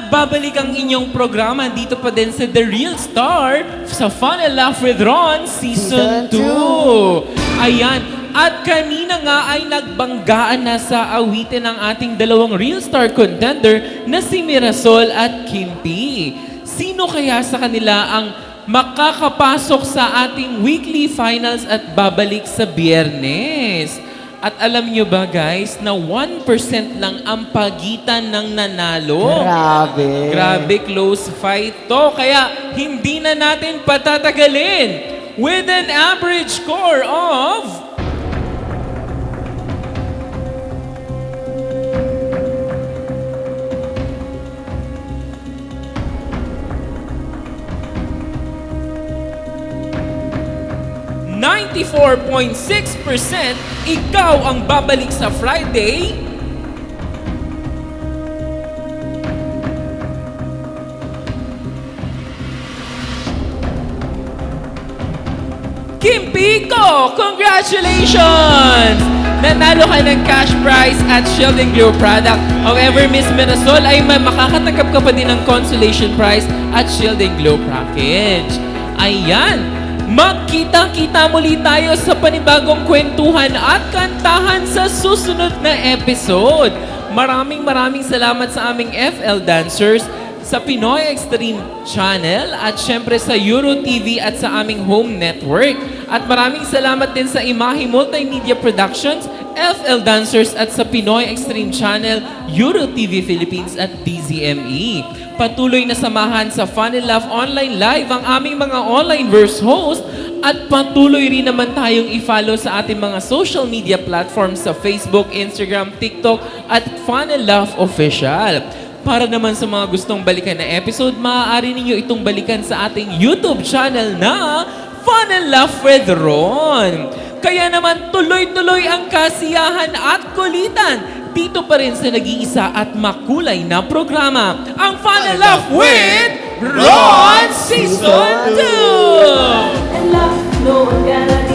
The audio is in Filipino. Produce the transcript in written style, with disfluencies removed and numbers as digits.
Nagbabalik ang inyong programa dito pa din sa The Real Star sa Fun and Laugh with Ron Season 2. Ayan. At kanina nga ay nagbanggaan na sa awitin ng ating dalawang Real Star contender na si Mirasol at Kimpi. Sino kaya sa kanila ang makakapasok sa ating weekly finals at babalik sa Biyernes? At alam nyo ba guys, na 1% lang ang pagitan ng nanalo. Grabe. Grabe, close fight to. Kaya hindi na natin patatagalin. With an average score of 94.6%, ikaw ang babalik sa Friday. Kim Pico, congratulations! Nanalo ka ng cash prize at Shield and Glow product. However, Miss Mirasol ay makakatanggap ka pa din ng consolation prize at Shield and Glow package. Ayan! Magkita-kita muli tayo sa panibagong kwentuhan at kantahan sa susunod na episode. Maraming salamat sa aming FL dancers, sa Pinoy Extreme Channel at syempre sa Euro TV at sa aming home network. At maraming salamat din sa Imahe Multimedia Productions, FL Dancers at sa Pinoy Extreme Channel, Euro TV Philippines at DZME. Patuloy na samahan sa Fun and Laugh Online Live ang aming mga online verse host at patuloy rin naman tayong i-follow sa ating mga social media platforms sa Facebook, Instagram, TikTok at Fun and Laugh Official. Para naman sa mga gustong balikan na episode, maaari ninyo itong balikan sa ating YouTube channel na Fun and Laugh with Ron. Kaya naman tuloy-tuloy ang kasiyahan at kulitan dito pa rin sa nag-iisa at makulay na programa, ang Fun and Laugh with Ron Season 2! And love, no one can